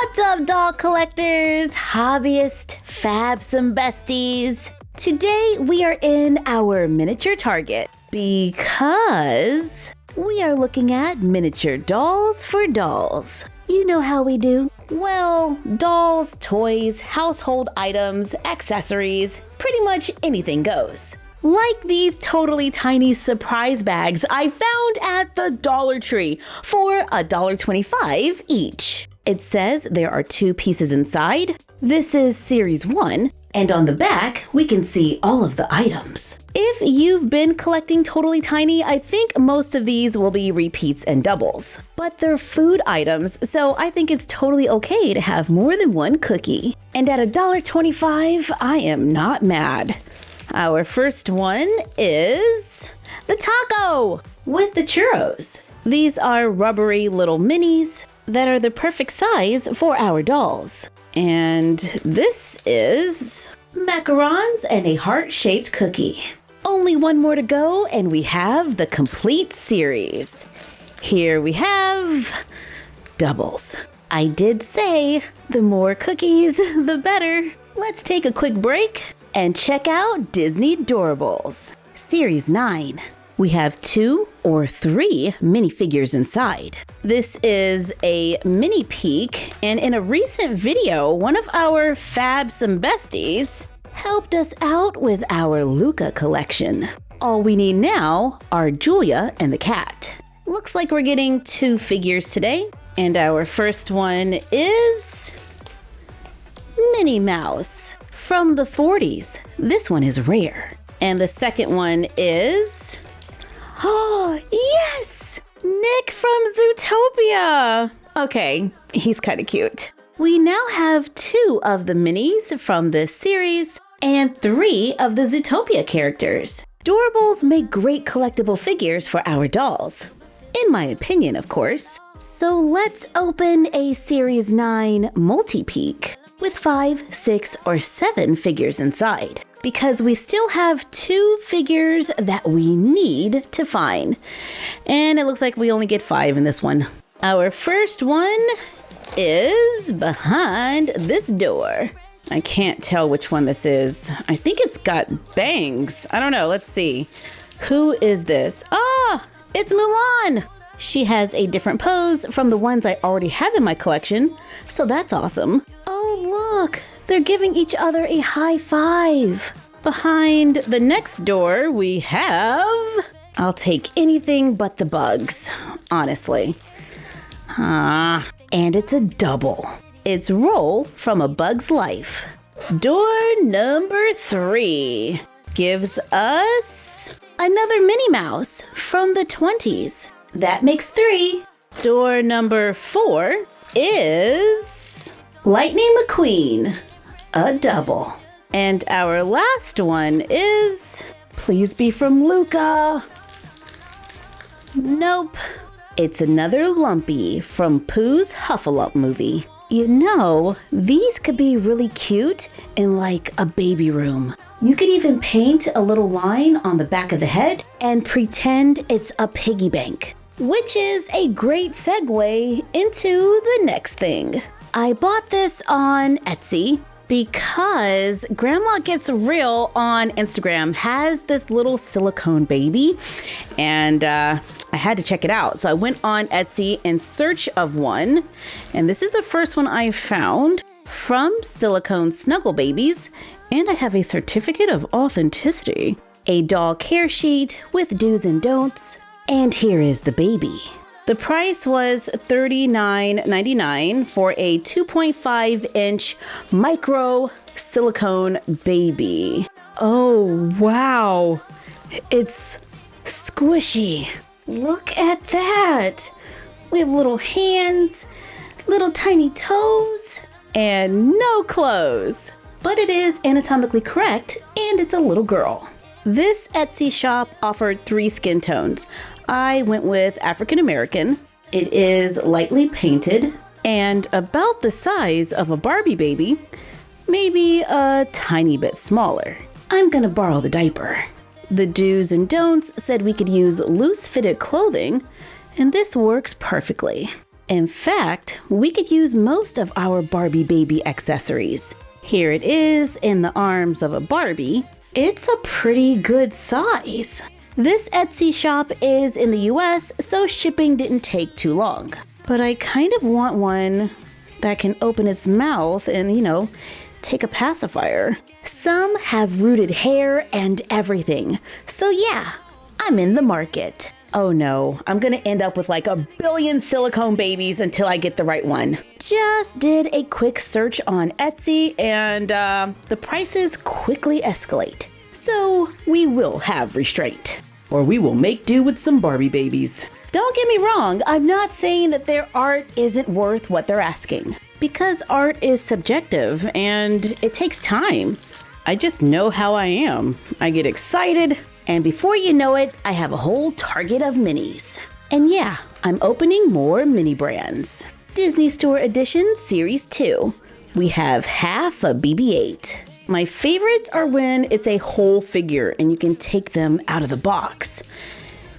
What's up, doll collectors, hobbyists, fabsome besties? Today we are in our miniature Target because we are looking at miniature dolls for dolls. You know how we do. Well, dolls, toys, household items, accessories, pretty much anything goes. Like these totally tiny surprise bags I found at the Dollar Tree for $1.25 each. It says there are 2 pieces inside. This is Series 1, and on the back, we can see all of the items. If you've been collecting Totally Tiny, I think most of these will be repeats and doubles. But they're food items, so I think it's totally okay to have more than one cookie. And at $1.25, I am not mad. Our first one is the taco with the churros. These are rubbery little minis that are the perfect size for our dolls. And this is macarons and a heart-shaped cookie. Only one more to go and we have the complete series. Here we have doubles. I did say the more cookies, the better. Let's take a quick break and check out Disney Doorables. Series 9. We have 2 or 3 minifigures inside. This is a mini peek, and in a recent video, one of our fabsome besties helped us out with our Luca collection. All we need now are Julia and the cat. Looks like we're getting 2 figures today, and our first one is Minnie Mouse from the 40s. This one is rare. And the second one is... oh, yes! Nick from Zootopia! Okay, he's kind of cute. We now have 2 of the minis from this series and 3 of the Zootopia characters. Doorables make great collectible figures for our dolls. In my opinion, of course. So let's open a Series 9 multi-peek with 5, 6, or 7 figures inside, because we still have 2 figures that we need to find. And it looks like we only get 5 in this one. Our first one is behind this door. I can't tell which one this is. I think it's got bangs. I don't know. Let's see. Who is this? Ah, it's Mulan. She has a different pose from the ones I already have in my collection, so that's awesome. Oh, look, they're giving each other a high five. Behind the next door, we have... I'll take anything but the bugs, honestly. And it's a double. It's Roll from A Bug's Life. Door number 3 gives us another Minnie Mouse from the 20s. That makes 3. Door number 4 is Lightning McQueen, a double. And our last one is, please be from Luca. Nope. It's another Lumpy from Pooh's Huffalump movie. You know, these could be really cute in like a baby room. You could even paint a little line on the back of the head and pretend it's a piggy bank, which is a great segue into the next thing. I bought this on Etsy because Grandma Gets Real on Instagram has this little silicone baby, and I had to check it out. So I went on Etsy in search of one, and this is the first one I found from Silicone Snuggle Babies, and I have a certificate of authenticity, a doll care sheet with do's and don'ts, and here is the baby. The price was $39.99 for a 2.5-inch micro silicone baby. Oh, wow. It's squishy. Look at that. We have little hands, little tiny toes, and no clothes. But it is anatomically correct, and it's a little girl. This Etsy shop offered 3 skin tones. I went with African American. It is lightly painted and about the size of a Barbie baby, maybe a tiny bit smaller. I'm gonna borrow the diaper. The do's and don'ts said we could use loose fitted clothing, and this works perfectly. In fact, we could use most of our Barbie baby accessories. Here it is in the arms of a Barbie. It's a pretty good size. This Etsy shop is in the US, so shipping didn't take too long. But I kind of want one that can open its mouth and, take a pacifier. Some have rooted hair and everything. So yeah, I'm in the market. Oh no, I'm gonna end up with like a billion silicone babies until I get the right one. Just did a quick search on Etsy and the prices quickly escalate. So we will have restraint. Or we will make do with some Barbie babies. Don't get me wrong, I'm not saying that their art isn't worth what they're asking. Because art is subjective and it takes time. I just know how I am. I get excited, and before you know it, I have a whole target of minis. And yeah, I'm opening more mini brands. Disney Store Edition Series 2. We have half a BB-8. My favorites are when it's a whole figure and you can take them out of the box.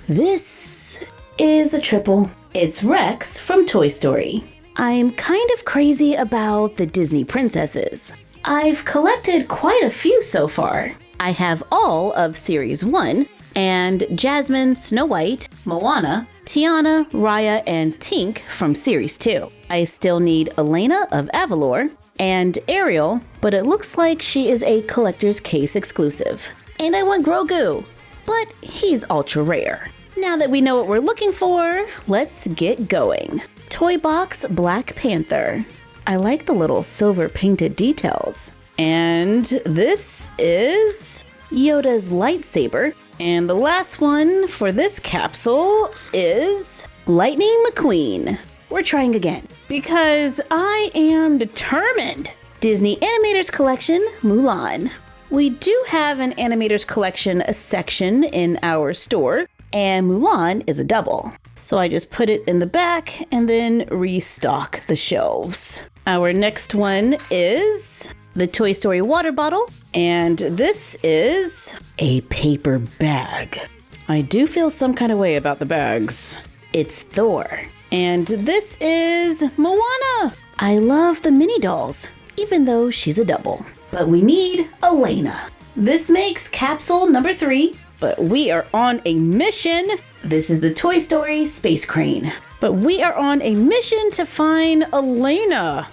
This is a triple. It's Rex from Toy Story. I'm kind of crazy about the Disney princesses. I've collected quite a few so far. I have all of Series 1 and Jasmine, Snow White, Moana, Tiana, Raya, and Tink from Series 2. I still need Elena of Avalor and Ariel, but it looks like she is a collector's case exclusive. And I want Grogu, but he's ultra rare. Now that we know what we're looking for, let's get going. Toy Box Black Panther. I like the little silver painted details. And this is Yoda's lightsaber. And the last one for this capsule is Lightning McQueen. We're trying again because I am determined. Disney Animators Collection Mulan. We do have an Animators Collection section in our store, and Mulan is a double. So I just put it in the back and then restock the shelves. Our next one is the Toy Story water bottle, and this is a paper bag. I do feel some kind of way about the bags. It's Thor. And this is Moana. I love the mini dolls, even though she's a double. But we need Elena. This makes capsule number 3, but we are on a mission. This is the Toy Story Space Crane. But we are on a mission to find Elena.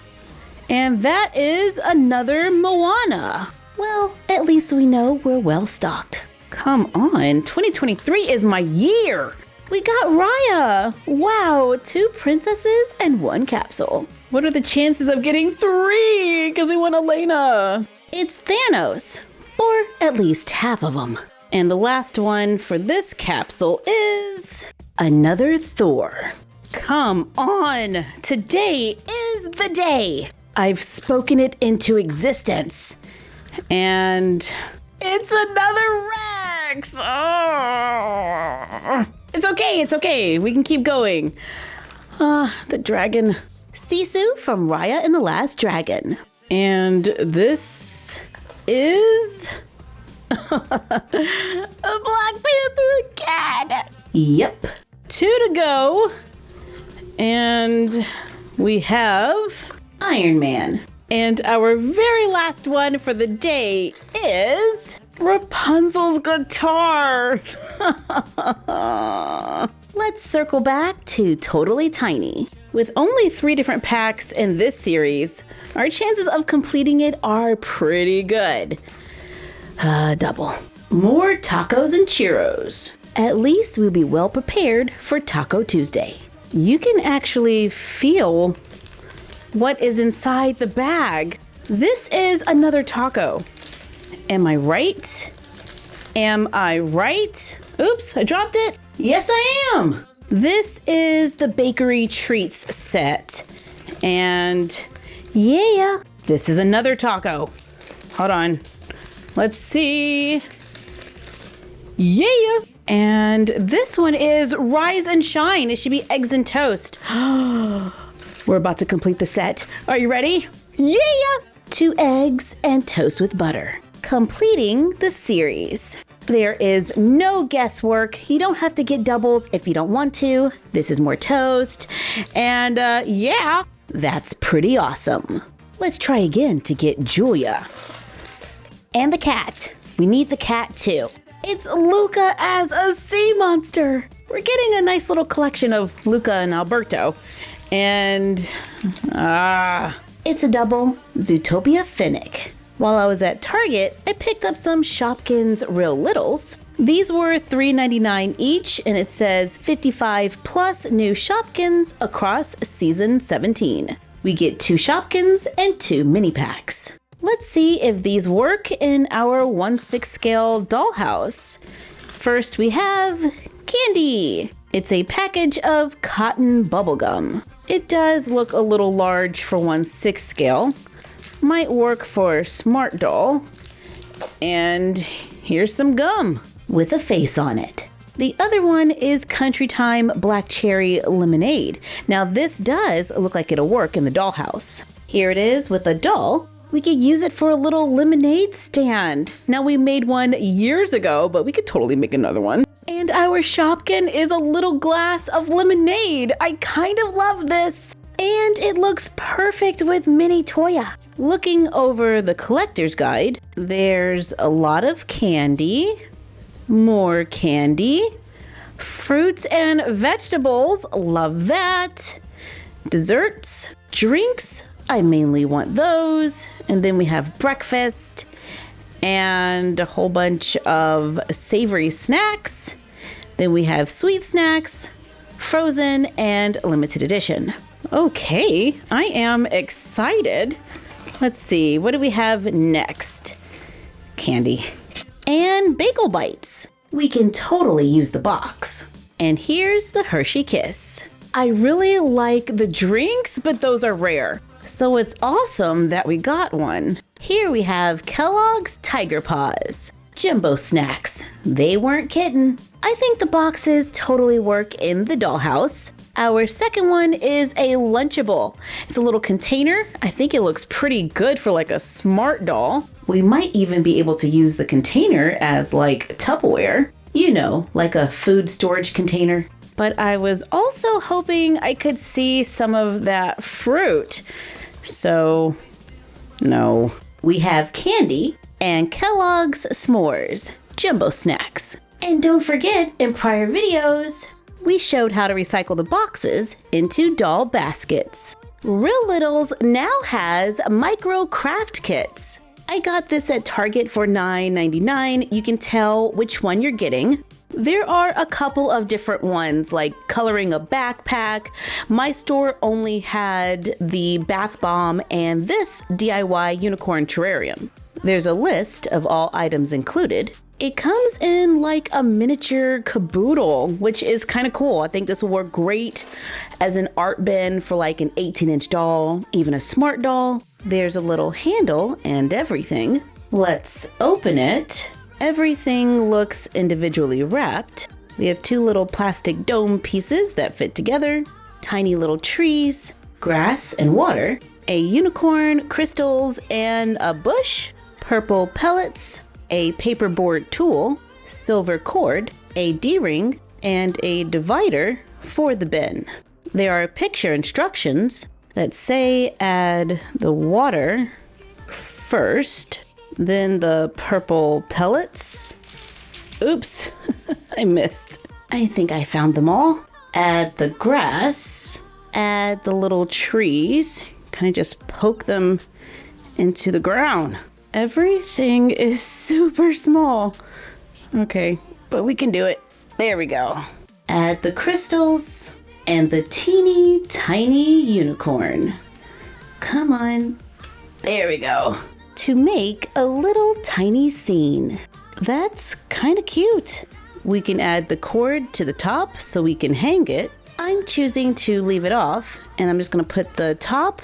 And that is another Moana. Well, at least we know we're well stocked. Come on, 2023 is my year. We got Raya. Wow, 2 princesses and 1 capsule. What are the chances of getting 3? Because we want Elena. It's Thanos, or at least half of them. And the last one for this capsule is another Thor. Come on, today is the day. I've spoken it into existence. And it's another Rex. Oh. It's okay. We can keep going. The dragon. Sisu from Raya and the Last Dragon. And this is a Black Panther again. Yep. 2 to go. And we have Iron Man. And our very last one for the day is Rapunzel's guitar. Let's circle back to Totally Tiny. With only 3 different packs in this series, our chances of completing it are pretty good. Double. More tacos and churros. At least we'll be well prepared for Taco Tuesday. You can actually feel what is inside the bag. This is another taco. Am I right? Oops, I dropped it. Yes, I am. This is the bakery treats set. And yeah, this is another taco. Hold on. Let's see. Yeah. And this one is Rise and Shine. It should be eggs and toast. We're about to complete the set. Are you ready? Yeah! 2 eggs and toast with butter. Completing the series. There is no guesswork. You don't have to get doubles if you don't want to. This is more toast. And yeah, that's pretty awesome. Let's try again to get Julia. And the cat. We need the cat too. It's Luca as a sea monster. We're getting a nice little collection of Luca and Alberto. And it's a double Zootopia Finnick. While I was at Target, I picked up some Shopkins Real Littles. These were $3.99 each, and it says 55 plus new Shopkins across season 17. We get 2 Shopkins and 2 mini packs. Let's see if these work in our 1/6 scale dollhouse. First we have candy. It's a package of cotton bubblegum. It does look a little large for 1/6 scale. Might work for Smart Doll. And here's some gum with a face on it. The other one is Country Time Black Cherry Lemonade. Now this does look like it'll work in the dollhouse. Here it is with a doll. We could use it for a little lemonade stand. Now we made one years ago, but we could totally make another one. And our Shopkin is a little glass of lemonade. I kind of love this. And it looks perfect with Mini Toya. Looking over the collector's guide, there's a lot of candy, more candy, fruits and vegetables, love that, desserts, drinks, I mainly want those, and then we have breakfast and a whole bunch of savory snacks. Then we have sweet snacks, frozen, and limited edition. Okay, I am excited. Let's see, what do we have next? Candy. And bagel bites. We can totally use the box. And here's the Hershey Kiss. I really like the drinks, but those are rare. So it's awesome that we got one. Here we have Kellogg's Tiger Paws. Jumbo snacks. They weren't kidding. I think the boxes totally work in the dollhouse. Our second one is a Lunchable. It's a little container. I think it looks pretty good for like a smart doll. We might even be able to use the container as like Tupperware. You know, like a food storage container. But I was also hoping I could see some of that fruit. So, no. We have candy and Kellogg's S'mores, jumbo snacks. And don't forget, in prior videos, we showed how to recycle the boxes into doll baskets. Real Littles now has micro craft kits. I got this at Target for $9.99. You can tell which one you're getting. There are a couple of different ones, like coloring a backpack. My store only had the bath bomb and this DIY unicorn terrarium. There's a list of all items included. It comes in like a miniature caboodle, which is kind of cool. I think this will work great as an art bin for like an 18-inch doll, even a smart doll. There's a little handle and everything. Let's open it. Everything looks individually wrapped. We have 2 little plastic dome pieces that fit together, tiny little trees, grass and water, a unicorn, crystals, and a bush, purple pellets, a paperboard tool, silver cord, a D-ring, and a divider for the bin. There are picture instructions that say add the water first, then the purple pellets. Oops, I missed. I think I found them all. Add the grass, add the little trees, kind of just poke them into the ground. Everything is super small. Okay, but we can do it. There we go. Add the crystals and the teeny tiny unicorn. Come on. There we go. To make a little tiny scene. That's kind of cute. We can add the cord to the top so we can hang it. I'm choosing to leave it off, and I'm just gonna put the top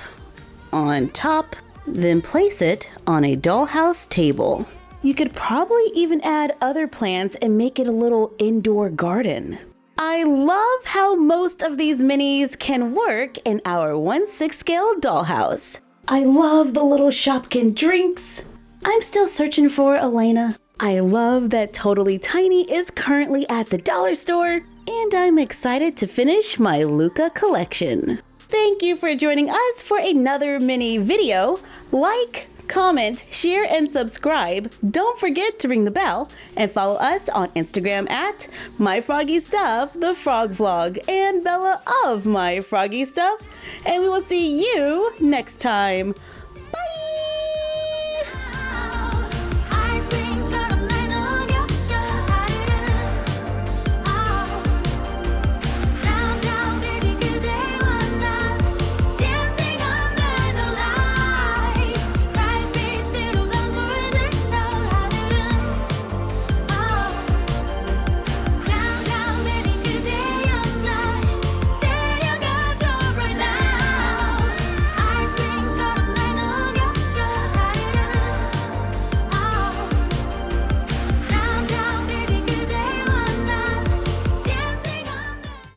on top, then place it on a dollhouse table. You could probably even add other plants and make it a little indoor garden. I love how most of these minis can work in our 1/6 scale dollhouse. I love the little Shopkin drinks. I'm still searching for Elena. I love that Totally Tiny is currently at the dollar store, and I'm excited to finish my Luca collection. Thank you for joining us for another mini video. Like, comment, share, and subscribe. Don't forget to ring the bell and follow us on Instagram at MyFroggyStuff, the Frog Vlog, and Bella of MyFroggyStuff. And we will see you next time.